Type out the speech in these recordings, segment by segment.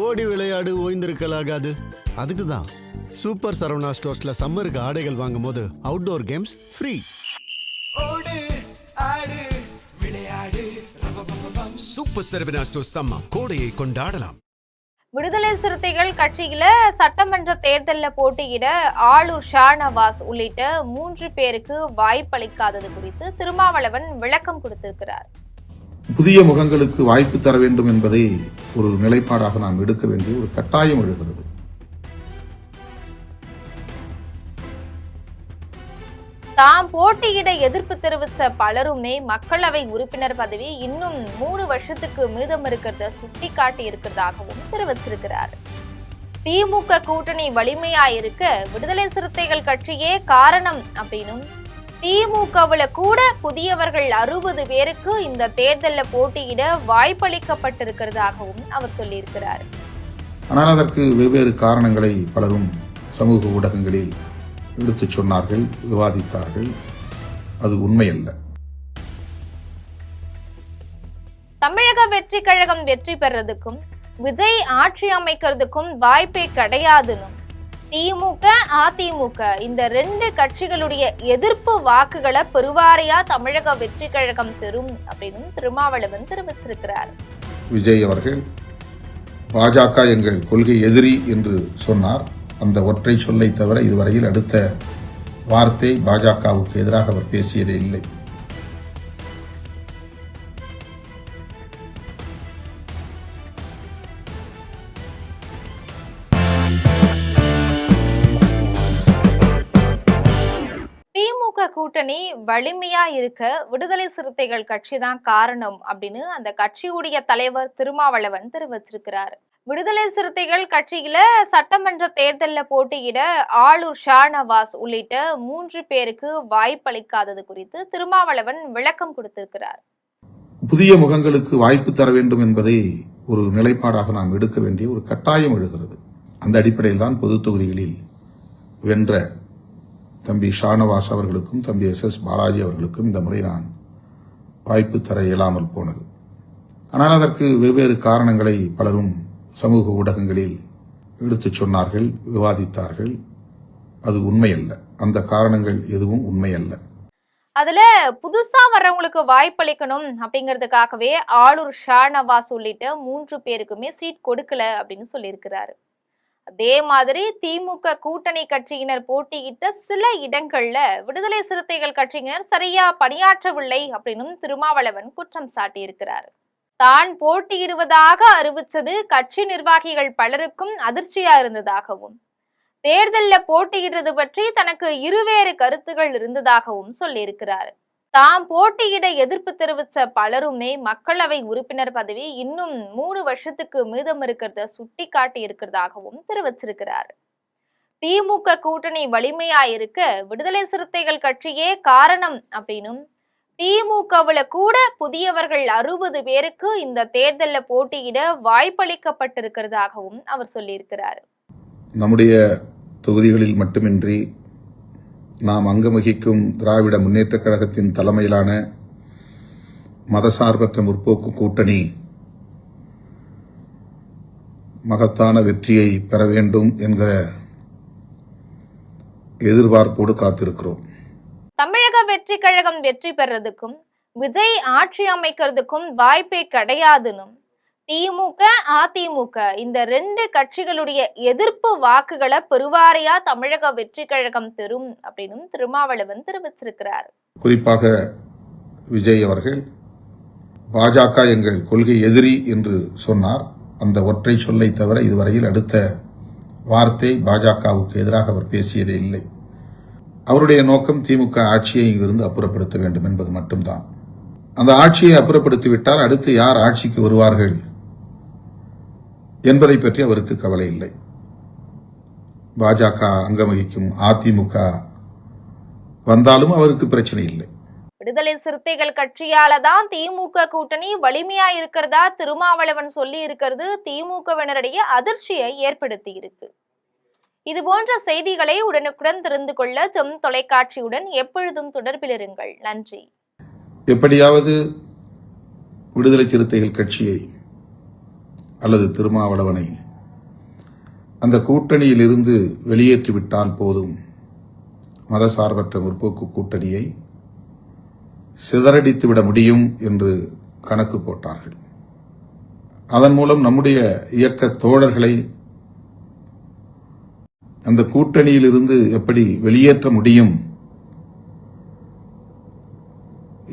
ஓடி விளையாடு ஓய்ந்திருக்கலாகாது. அதுக்கு தான் சூப்பர் சரவணா ஸ்டோர்ஸ்ல சம்மருக்கு ஆடைகள் வாங்கும் போது outdoor games free. Super Saravana stores summer கோடையை கொண்டாடலாம். விடுதலை சிறுத்தைகள் கட்சியில சட்டமன்ற தேர்தலில் போட்டியிட ஆளூர் ஷாநவாஸ் உள்ளிட்ட 3 பேருக்கு வாய்ப்பளிக்காதது குறித்து திருமாவளவன் விளக்கம் கொடுத்திருக்கிறார். புதிய முகங்களுக்கு வாய்ப்பு தர வேண்டும் என்பதை ஒரு நிலைப்பாடாக நாம் எடுக்க வேண்டிய ஒரு கட்டாயம் எழுகிறது. தாம் போட்டியிட எதிர்ப்பு தெரிவித்த பலருமே மக்களவை உறுப்பினர் பதவி இன்னும் 3 வருஷத்துக்கு மீதம் இருக்கிறத சுட்டிக்காட்டி இருக்கிறதாகவும் தெரிவிச்சிருக்கிறார். திமுக கூட்டணி வலிமையாயிருக்க விடுதலை சிறுத்தைகள் கட்சியே காரணம் அப்படின்னும், திமுகவுல கூட புதியவர்கள் 60 பேருக்கு இந்த தேர்தலில் போட்டியிட வாய்ப்பளிக்கப்பட்டிருக்கிறதாகவும் அவர் சொல்லியிருக்கிறார். ஆனால் அதற்கு வெவ்வேறு காரணங்களை பலரும் சமூக ஊடகங்களில் எடுத்துச் சொன்னார்கள், விவாதித்தார்கள். அது உண்மையல்ல. தமிழக வெற்றி கழகம் வெற்றி பெறதுக்கும் விஜய் ஆட்சி அமைக்கிறதுக்கும் வாய்ப்பே கிடையாதுன்னு திமுக அதிமுக இந்த 2 கட்சிகளுடைய எதிர்ப்பு வாக்குகளை பெருவாரியா தமிழக வெற்றி கழகம் பெறும் அப்படின்னு திருமாவளவன் தெரிவித்திருக்கிறார். விஜய் அவர்கள் பாஜக எங்கள் கொள்கை எதிரி என்று சொன்னார். அந்த ஒற்றை சொல்லை தவிர இதுவரையில் அடுத்த வார்த்தை பாஜகவுக்கு எதிராக அவர் பேசியதே இல்லை. திமுக கூட்டணி வலிமையா இருக்க விடுதலை சிறுத்தைகள் கட்சி தான் காரணம் அப்படின்னு அந்த கட்சியுடைய தலைவர் திருமாவளவன் தெரிவிச்சிருக்கிறார். விடுதலை சிறுத்தைகள் கட்சியில சட்டமன்ற தேர்தலில் போட்டியிட ஆளூர் ஷாநவாஸ் உள்ளிட்ட 3 பேருக்கு வாய்ப்பளிக்காதது குறித்து திருமாவளவன் விளக்கம் கொடுத்திருக்கிறார். புதிய முகங்களுக்கு வாய்ப்பு தர வேண்டும் என்பதை ஒரு நிலைப்பாடாக நாம் எடுக்க வேண்டிய ஒரு கட்டாயம் எழுகிறது. அந்த அடிப்படையில் தான் பொது தொகுதிகளில் வென்ற தம்பி ஷாநவாஸ் அவர்களுக்கும் தம்பி SS பாலாஜி அவர்களுக்கும் இந்த முறை நான் வாய்ப்பு தர இயலாமல் போனது. ஆனால் அதற்கு வெவ்வேறு காரணங்களை பலரும் சமூக ஊடகங்களில் எடுத்துச் சொன்னார்கள், விவாதித்தார்கள். அது உண்மையல்ல. அந்த காரணங்கள் எதுவும் உண்மையல்ல. அதுல புதுசா வர்றவங்களுக்கு வாய்ப்பளிக்கணும் அப்படிங்கிறதுக்காகவே ஆளூர் ஷாநவாஸ் உள்ளிட்ட 3 பேருக்குமே சீட் கொடுக்கல அப்படின்னு சொல்லியிருக்கிறாரு. அதே மாதிரி திமுக கூட்டணி கட்சியினர் போட்டியிட்ட சில இடங்கள்ல விடுதலை சிறுத்தைகள் கட்சியினர் சரியா பணியாற்றவில்லை அப்படின்னு திருமாவளவன் குற்றம் சாட்டியிருக்கிறார். தான் போட்டியிடுவதாக அறிவிச்சது கட்சி நிர்வாகிகள் பலருக்கும் அதிர்ச்சியா இருந்ததாகவும், தேர்தலில் போட்டியிடுறது பற்றி தனக்கு இருவேறு கருத்துகள் இருந்ததாகவும் சொல்லியிருக்கிறார். தாம் போட்டியிட எதிர்ப்பு தெரிவித்த பலருமே மக்களவை உறுப்பினர் பதவி இன்னும் 3 வருஷத்துக்கு மீதம் இருக்கிறத சுட்டிக்காட்டி இருக்கிறதாகவும் தெரிவிச்சிருக்கிறார். திமுக கூட்டணி வலிமையாயிருக்க விடுதலை சிறுத்தைகள் கட்சியே காரணம் அப்படின்னும், திமுகவுல கூட புதியவர்கள் 60 பேருக்கு இந்த தேர்தலில் போட்டியிட வாய்ப்பளிக்கப்பட்டிருக்கிறதாகவும் அவர் சொல்லியிருக்கிறார். நம்முடைய தொகுதிகளில் மட்டுமின்றி நாம் அங்கவகிக்கும் திராவிட முன்னேற்றக் கழகத்தின் தலைமையிலான மதசார்பற்ற முற்போக்கு கூட்டணி மகத்தான வெற்றியை பெற வேண்டும் என்கிற எதிர்பார்ப்போடு காத்திருக்கிறோம். தமிழக வெற்றி கழகம் வெற்றி பெறதுக்கும் விஜய் ஆட்சி அமைக்கிறதுக்கும் வாய்ப்பே கிடையாதுன்னு திமுக அதிமுக இந்த 2 கட்சிகளுடைய எதிர்ப்பு வாக்குகளை பெருவாரியா தமிழக வெற்றி கழகம் பெறும் அப்படின்னு திருமாவளவன் தெரிவிச்சிருக்கிறார். குறிப்பாக விஜய் அவர்கள் பாஜக எங்கள் கொள்கை எதிரி என்று சொன்னார். அந்த ஒற்றை சொல்லை தவிர இதுவரையில் அடுத்த வார்த்தை பாஜகவுக்கு எதிராக அவர் பேசியதே இல்லை. அவருடைய நோக்கம் திமுக ஆட்சியை இருந்து அப்புறப்படுத்த வேண்டும் என்பது மட்டும்தான். அந்த ஆட்சியை அப்புறப்படுத்திவிட்டால் அடுத்து யார் ஆட்சிக்கு வருவார்கள் என்பதை பற்றி அவருக்கு கவலை இல்லை. பாஜக அங்கம் வகிக்கும் அதிமுக வந்தாலும் அவருக்கு பிரச்சனை இல்லை. விடுதலை சிறுத்தைகள் கட்சியால தான் திமுக கூட்டணி வலிமையா இருக்கிறதா திருமாவளவன் சொல்லி இருக்கிறது திமுகவினரிடையே அதிர்ச்சியை ஏற்படுத்தி இருக்கு. இது போன்ற செய்திகளை உடனுக்குடன் தெரிந்து கொள்ள ஜெம் தொலைக்காட்சியுடன் எப்பொழுதும் தொடர்பில் இருங்கள். நன்றி. எப்படியாவது விடுதலை சிறுத்தைகள் கட்சியை அல்லது திருமாவளவனை அந்த கூட்டணியில் இருந்து வெளியேற்றிவிட்டால் போதும், மதசார்பற்ற முற்போக்கு கூட்டணியை சிதறடித்துவிட முடியும் என்று கணக்கு போட்டார்கள். அதன் மூலம் நம்முடைய இயக்க தோழர்களை அந்த கூட்டணியிலிருந்து எப்படி வெளியேற்ற முடியும்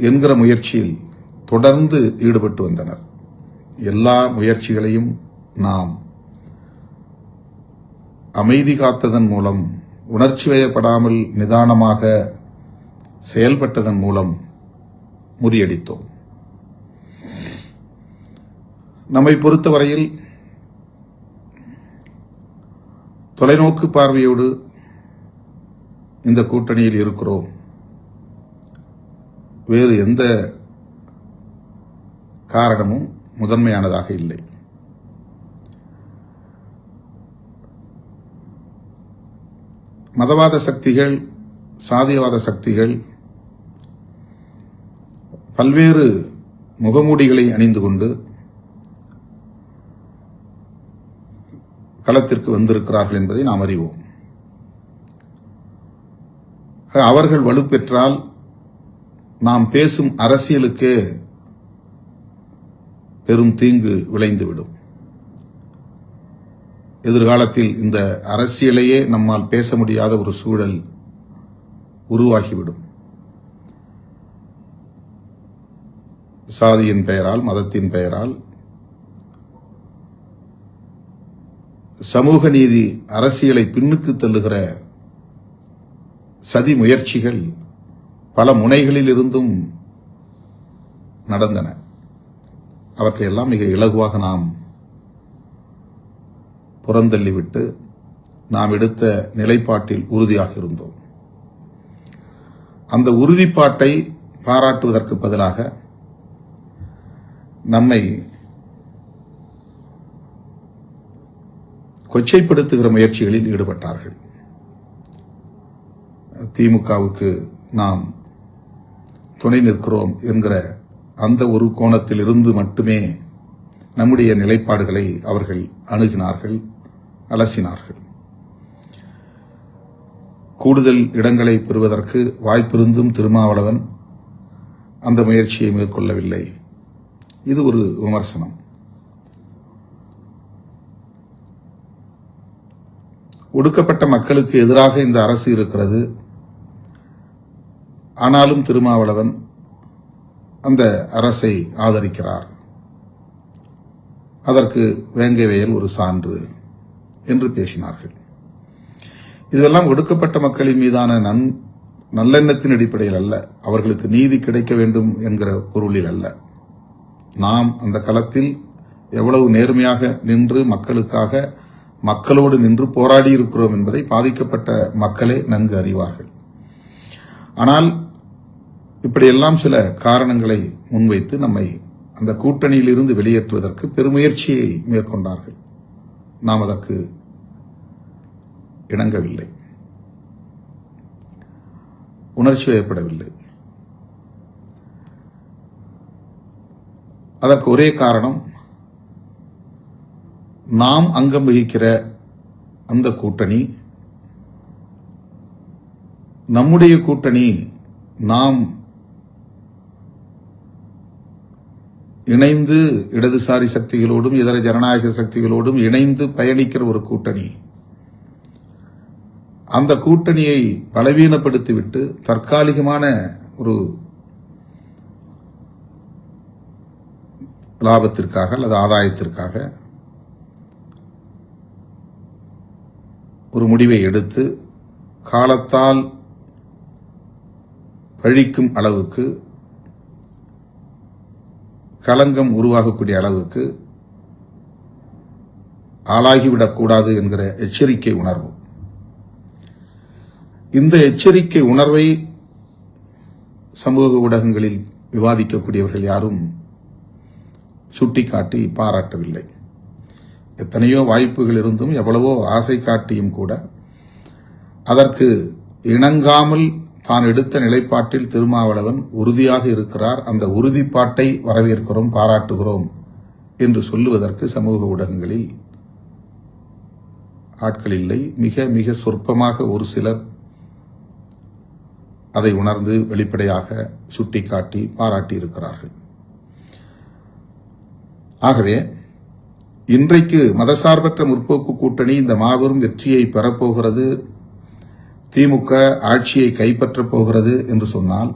என்கிற முயற்சியில் தொடர்ந்து ஈடுபட்டு வந்தனர். எல்லா முயற்சிகளையும் நாம் அமைதி காத்ததன் மூலம், உணர்ச்சி வயப்படாமல் நிதானமாக செயல்பட்டதன் மூலம் முறியடித்தோம். நம்மை பொறுத்தவரையில் தொலைநோக்கு பார்வையோடு இந்த கூட்டணியில் இருக்கிறோம். வேறு எந்த காரணமும் முதன்மையானதாக இல்லை. மதவாத சக்திகள், சாதியவாத சக்திகள் பல்வேறு முகமூடிகளை அணிந்து கொண்டு களத்திற்கு வந்திருக்கிறார்கள் என்பதை நாம் அறிவோம். அவர்கள் வலுப்பெற்றால் நாம் பேசும் அரசியலுக்கே பெரும் தீங்கு விளைந்துவிடும். எதிர்காலத்தில் இந்த அரசியலையே நம்மால் பேச முடியாத ஒரு சூழல் உருவாகிவிடும். சாதியின் பெயரால், மதத்தின் பெயரால் சமூக நீதி அரசியலை பின்னுக்கு தள்ளுகிற சதி முயற்சிகள் பல முனைகளில் இருந்தும் நடந்தன. அவற்றையெல்லாம் மிக இலகுவாக நாம் புறந்தள்ளிவிட்டு நாம் எடுத்த நிலைப்பாட்டில் உறுதியாக இருந்தோம். அந்த உறுதிப்பாட்டை பாராட்டுவதற்கு பதிலாக நம்மை கொச்சைப்படுத்துகிற முயற்சிகளில் ஈடுபட்டார்கள். திமுகவுக்கு நாம் துணை நிற்கிறோம் என்கிற அந்த ஒரு கோணத்தில் இருந்து மட்டுமே நம்முடைய நிலைப்பாடுகளை அவர்கள் அணுகினார்கள், அலசினார்கள். கூடுதல் இடங்களை பெறுவதற்கு வாய்ப்பிருந்தும் திருமாவளவன் அந்த முயற்சியை மேற்கொள்ளவில்லை. இது ஒரு விமர்சனம். ஒடுக்கப்பட்ட மக்களுக்கு எதிராக இந்த அரசு இருக்கிறது. ஆனாலும் திருமாவளவன் அந்த அரசை ஆதரிக்கிறார். அதற்கு வேங்கை வயல் ஒரு சான்று என்று பேசினார்கள். இதெல்லாம் ஒடுக்கப்பட்ட மக்களின் மீதான நல்லெண்ணத்தின் அடிப்படையில் அல்ல, அவர்களுக்கு நீதி கிடைக்க வேண்டும் என்கிற பொருளில் அல்ல. நாம் அந்த களத்தில் எவ்வளவு நேர்மையாக நின்று மக்களுக்காக, மக்களோடு நின்று போராடி இருக்கிறோம் என்பதை பாதிக்கப்பட்ட மக்களே நன்கு அறிவார்கள். ஆனால் இப்படியெல்லாம் சில காரணங்களை முன்வைத்து நம்மை அந்த கூட்டணியில் இருந்து வெளியேற்றுவதற்கு பெருமுயற்சியை மேற்கொண்டார்கள். நாம் அதற்கு இணங்கவில்லை, உணர்ச்சி வயப்படவில்லை. அதற்கு ஒரே காரணம், நாம் அங்கம் வகிக்கிற அந்த கூட்டணி நம்முடைய கூட்டணி, நாம் இணைந்து இடதுசாரி சக்திகளோடும் இதர ஜனநாயக சக்திகளோடும் இணைந்து பயணிக்கிற ஒரு கூட்டணி. அந்த கூட்டணியை பலவீனப்படுத்திவிட்டு தற்காலிகமான ஒரு லாபத்திற்காக அல்லது ஆதாயத்திற்காக ஒரு முடிவை எடுத்து காலத்தால் பழிக்கும் அளவுக்கு, களங்கம் உருவாகக்கூடிய அளவுக்கு ஆளாகிவிடக்கூடாது என்கிற எச்சரிக்கை உணர்வு. இந்த எச்சரிக்கை உணர்வை சமூக ஊடகங்களில் விவாதிக்கக்கூடியவர்கள் யாரும் சுட்டிக்காட்டி பாராட்டவில்லை. எத்தனையோ வாய்ப்புகள் இருந்தும், எவ்வளவோ ஆசை காட்டியும் கூட அதற்கு இணங்காமல் தான் எடுத்த நிலைப்பாட்டில் திருமாவளவன் உறுதியாக இருக்கிறார். அந்த உறுதிப்பாட்டை வரவேற்கிறோம், பாராட்டுகிறோம் என்று சொல்லுவதற்கு சமூக ஊடகங்களில் ஆட்கள் இல்லை. மிக மிக சொற்பமாக ஒரு சிலர் அதை உணர்ந்து வெளிப்படையாக சுட்டிக்காட்டி பாராட்டி இருக்கிறார்கள். ஆகவே இன்றைக்கு மதசார்பற்ற முற்போக்கு கூட்டணி இந்த மாபெரும் வெற்றியை பெறப்போகிறது, திமுக ஆட்சியை கைப்பற்றப் போகிறது என்று சொன்னால்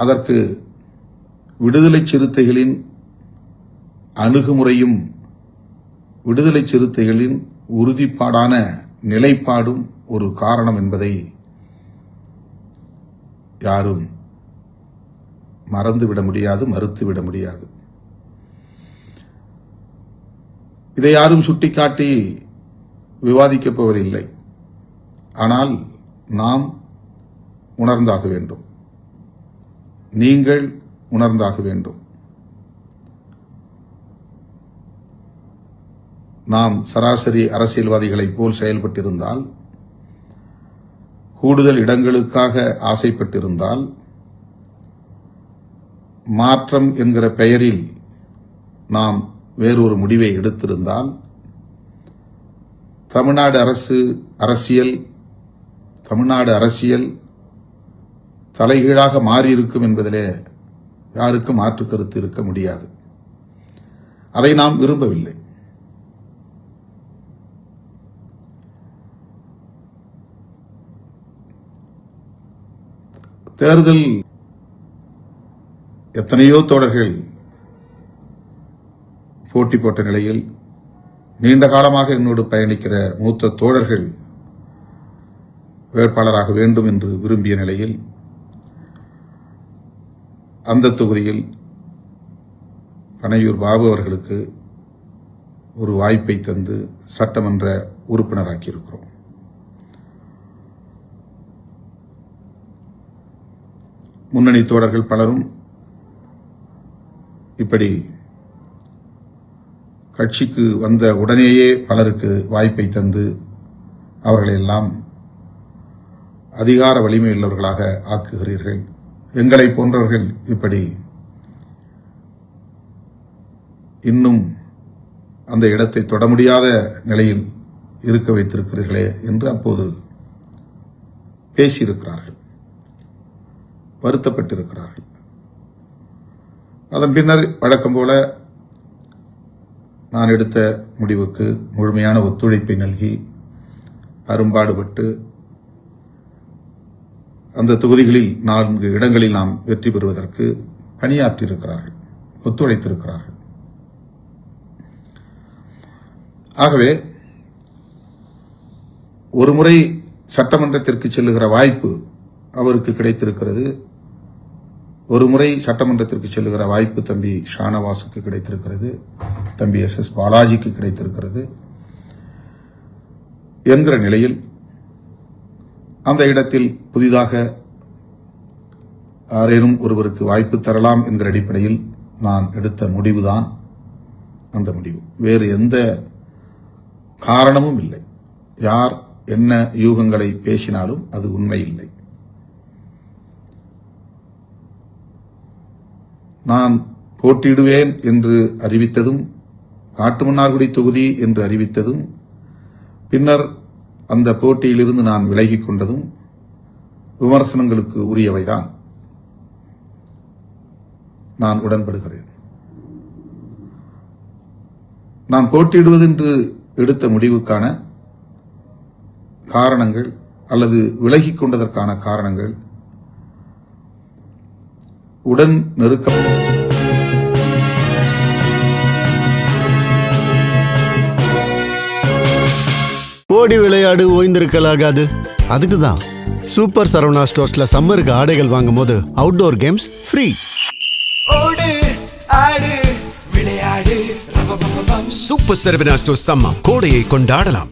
அதற்கு விடுதலை சிறுத்தைகளின் அணுகுமுறையும் விடுதலை சிறுத்தைகளின் உறுதிப்பாடான நிலைப்பாடும் ஒரு காரணம் என்பதை யாரும் மறந்துவிட முடியாது, மறுத்துவிட முடியாது. இதை யாரும் சுட்டிக்காட்டி விவாதிக்கப் போவதில்லை. ஆனால் நாம் உணர்ந்தாக வேண்டும், நீங்கள் உணர்ந்தாக வேண்டும். நாம் சராசரி அரசியல்வாதிகளைப் போல் செயல்பட்டிருந்தால், கூடுதல் இடங்களுக்காக ஆசைப்பட்டிருந்தால், மாற்றம் என்கிற பெயரில் நாம் வேறொரு முடிவை எடுத்திருந்தால், தமிழ்நாடு அரசியல் தலைகீழாக மாறியிருக்கும் என்பதிலே யாருக்கும் மாற்று கருத்து இருக்க முடியாது. அதை நாம் விரும்பவில்லை. தேர்தல் எத்தனையோ தோழர்கள் போட்டி போட்ட நிலையில், நீண்ட காலமாக என்னோடு பயணிக்கிற மூத்த தோழர்கள் வேட்பாளராக வேண்டும் என்று விரும்பிய நிலையில், அந்த தொகுதியில் பனையூர் பாபு அவர்களுக்கு ஒரு வாய்ப்பை தந்து சட்டமன்ற உறுப்பினராக்கியிருக்கிறோம். முன்னணி தோழர்கள் பலரும் இப்படி கட்சிக்கு வந்த உடனேயே பலருக்கு வாய்ப்பை தந்து அவர்களை எல்லாம் அதிகார வலிமையுள்ளவர்களாக ஆக்குகிறீர்கள். எங்களை போன்றவர்கள் இப்படி இன்னும் அந்த இடத்தை தொட முடியாத நிலையில் இருக்க வைத்திருக்கிறீர்களே என்று அப்போது பேசியிருக்கிறார்கள், வருத்தப்பட்டிருக்கிறார்கள். அதன் பின்னர் வழக்கம் போல நான் எடுத்த முடிவுக்கு முழுமையான ஒத்துழைப்பை நல்கி அரும்பாடுபட்டு அந்த தொகுதிகளில் 4 இடங்களில் நாம் வெற்றி பெறுவதற்கு பணியாற்றியிருக்கிறார்கள், ஒத்துழைத்திருக்கிறார்கள். ஆகவே ஒருமுறை சட்டமன்றத்திற்கு செல்லுகிற வாய்ப்பு அவருக்கு கிடைத்திருக்கிறது. ஒரு முறை சட்டமன்றத்திற்கு செல்லுகிற வாய்ப்பு தம்பி ஷானவாசுக்கு கிடைத்திருக்கிறது, தம்பி SS பாலாஜிக்கு கிடைத்திருக்கிறது என்கிற நிலையில் அந்த இடத்தில் புதிதாக யாரேனும் ஒருவருக்கு வாய்ப்பு தரலாம் என்கிற அடிப்படையில் நான் எடுத்த முடிவுதான் அந்த முடிவு. வேறு எந்த காரணமும் இல்லை. யார் என்ன யூகங்களை பேசினாலும் அது உண்மை இல்லை. நான் போட்டியிடுவேன் என்று அறிவித்ததும், காட்டுமன்னார்குடி தொகுதி என்று அறிவித்ததும், பின்னர் அந்த போட்டியிலிருந்து நான் விலகிக் கொண்டதும் விமர்சனங்களுக்கு உரியவைதான். நான் உடன்படுகிறேன். நான் போட்டியிடுவதென்று எடுத்த முடிவுக்கான காரணங்கள் அல்லது விலகிக் கொண்டதற்கான காரணங்கள் உடன் நெருக்கம். ஓடி விளையாடு ஓய்ந்திருக்கலாகாது. அதுக்கு தான் சூப்பர் சரவணா ஸ்டோர்ஸ்ல சம்மருக்கு ஆடைகள் வாங்கும் போது அவுட்டோர் கேம்ஸ் ஃப்ரீ. ஓடு ஆடு விளையாடு. சூப்பர் சரவணா ஸ்டோர்ஸ் சம்மர் கோடையை கொண்டாடலாம்.